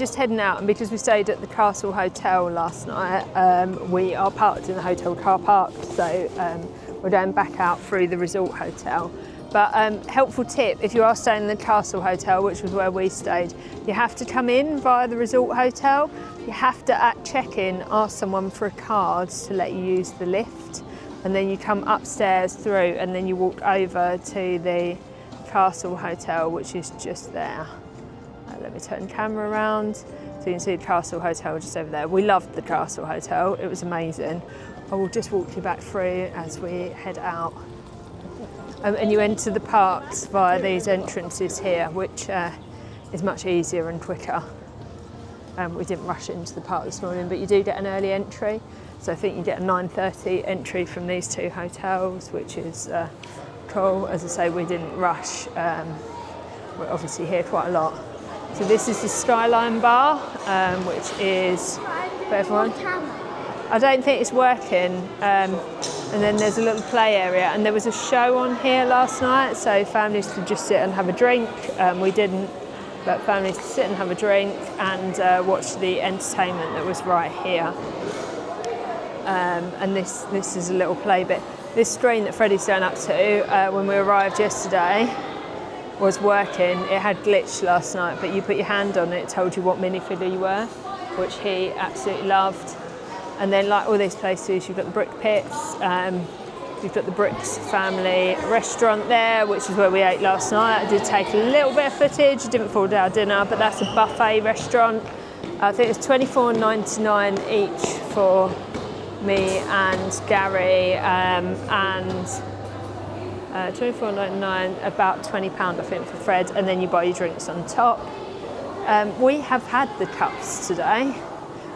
just heading out, and because we stayed at the Castle Hotel last night, we are parked in the hotel car park, so we're going back out through the resort hotel. But helpful tip, if you are staying in the Castle Hotel, which was where we stayed, you have to come in via the resort hotel. You have to, at check-in, ask someone for a card to let you use the lift, and then you come upstairs through, and then you walk over to the Castle Hotel, which is just there. Let me turn the camera around so you can see the Castle Hotel just over there. We loved the Castle Hotel, it was amazing. I will just walk you back through as we head out. And you enter the parks via these entrances here, which is much easier and quicker. We didn't rush into the park this morning, but you do get an early entry. So I think you get a 9:30 entry from these two hotels, which is cool. As I say, we didn't rush. We're obviously here quite a lot. So this is the Skyline Bar, which is for everyone. I don't think it's working. And then there's a little play area, and there was a show on here last night, so families could just sit and have a drink. We didn't, but families could sit and have a drink and watch the entertainment that was right here. And this is a little play bit. This screen that Freddie's going up to when we arrived yesterday was working. It had glitched last night, but you put your hand on it, it told you what minifigure you were, which he absolutely loved. And then, like all these places, you've got the Brick Pits, you've got the Bricks Family Restaurant there, which is where we ate last night. I did take a little bit of footage, it didn't fall down dinner, but that's a buffet restaurant. I think it's £24.99 each for me and Gary, and £24.99, about £20 I think for Fred, and then you buy your drinks on top. We have had the cups today.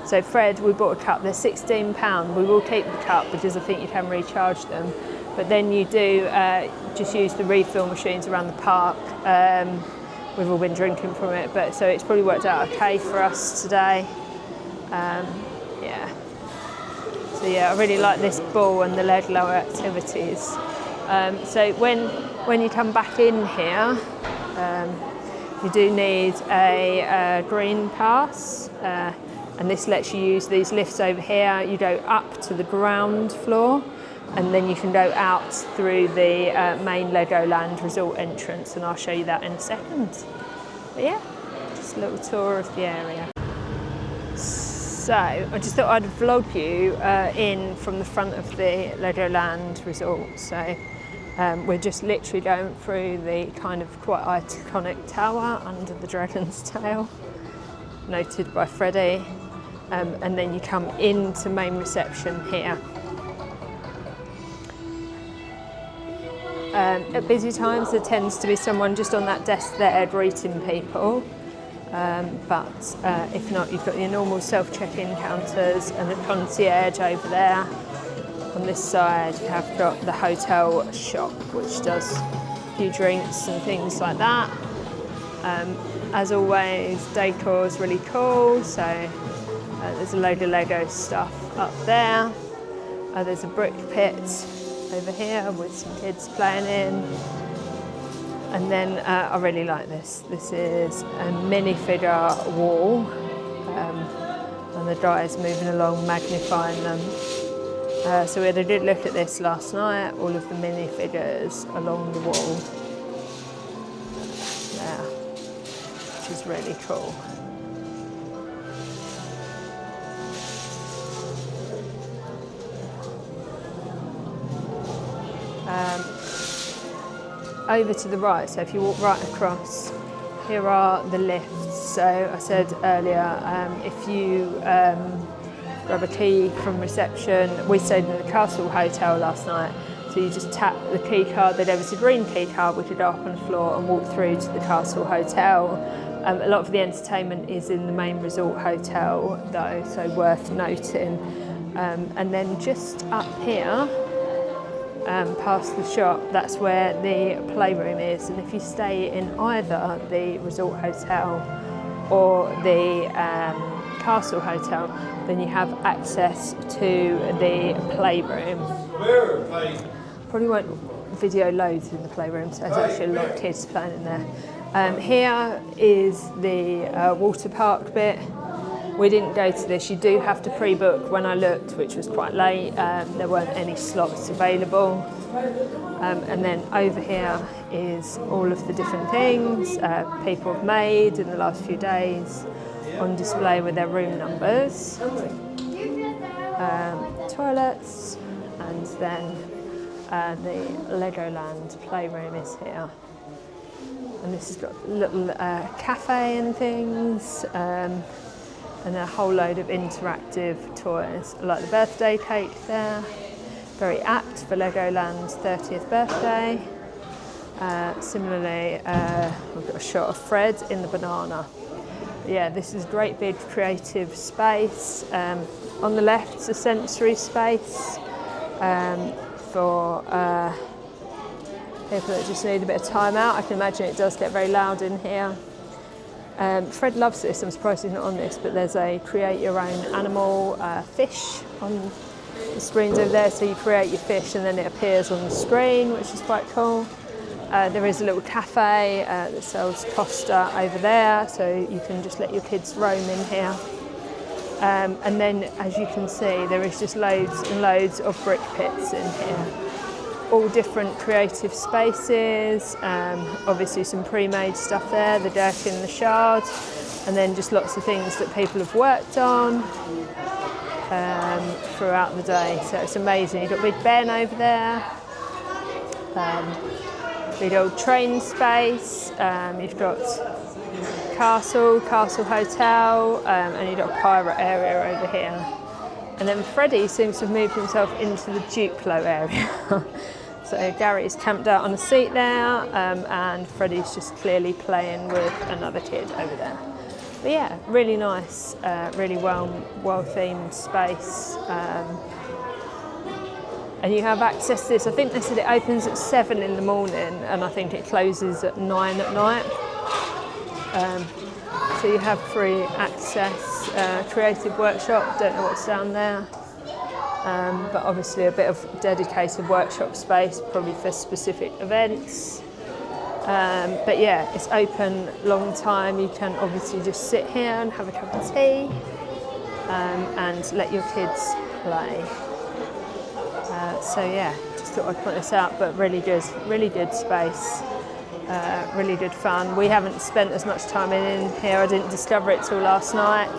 So Fred, we bought a cup, they're £16. We will keep the cup because I think you can recharge them. But then you do just use the refill machines around the park. We've all been drinking from it, but so it's probably worked out okay for us today. Yeah. So yeah, I really like this ball and the Lego activities. So when you come back in here, you do need a green pass, and this lets you use these lifts over here. You go up to the ground floor, and then you can go out through the main LEGOLAND Resort entrance, and I'll show you that in a second. But yeah, just a little tour of the area. So I just thought I'd vlog you in from the front of the LEGOLAND Resort. So we're just literally going through the kind of quite iconic tower under the dragon's tail, noted by Freddie, and then you come into main reception here. At busy times there tends to be someone just on that desk there greeting people. But if not, you've got your normal self-check-in counters and the concierge over there. On this side you have got the hotel shop, which does a few drinks and things like that. As always, decor is really cool, so there's a load of Lego stuff up there. There's a brick pit over here with some kids playing in. And then I really like this. This is a minifigure wall, and the guy's moving along, magnifying them. So we had a good look at this last night, all of the minifigures along the wall there, which is really cool. Over to the right, so if you walk right across, here are the lifts. So I said earlier, if you grab a key from reception, we stayed in the Castle Hotel last night, so you just tap the key card. They gave us a green key card, we could go up on the floor and walk through to the Castle Hotel. A lot of the entertainment is in the main resort hotel though, so worth noting. And then just up here, past the shop, that's where the Playroom is, and if you stay in either the resort hotel or the Castle Hotel, then you have access to the Playroom. Probably won't video loads in the Playroom, so there's actually a lot of kids playing in there. Here is the water park bit. We didn't go to this. You do have to pre-book. When I looked, which was quite late, there weren't any slots available. And then over here is all of the different things people have made in the last few days on display with their room numbers. Toilets, and then the Legoland Playroom is here. And this has got a little cafe and things, and a whole load of interactive toys. I like the birthday cake there, very apt for Legoland's 30th birthday. Similarly, we've got a shot of Fred in the banana. But yeah, this is a great big creative space. On the left is a sensory space for people that just need a bit of time out. I can imagine it does get very loud in here. Fred loves this. I'm surprised he's not on this, but there's a create your own animal fish on the screens over there. So you create your fish and then it appears on the screen, which is quite cool. There is a little cafe that sells Costa over there, so you can just let your kids roam in here. And then, as you can see, there is just loads and loads of brick pits in here. All different creative spaces, obviously some pre-made stuff there, the deck and the shard, and then just lots of things that people have worked on throughout the day. So it's amazing. You've got Big Ben over there, big old train space, you've got Castle Hotel, and you've got a pirate area over here. And then Freddie seems to have moved himself into the Duplo area. So Gary's camped out on a seat there, and Freddie's just clearly playing with another kid over there. But yeah, really nice, really well themed space. And you have access to this. I think they said it opens at 7 in the morning, and I think it closes at 9 at night. So you have free access, creative workshop, don't know what's down there. But obviously a bit of dedicated workshop space, probably for specific events. But yeah, it's open long time. You can obviously just sit here and have a cup of tea and let your kids play. So yeah, just thought I'd point this out, but really good space. Really good fun. We haven't spent as much time in here. I didn't discover it till last night.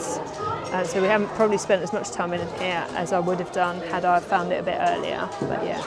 So we haven't probably spent as much time in here as I would have done had I found it a bit earlier. But yeah,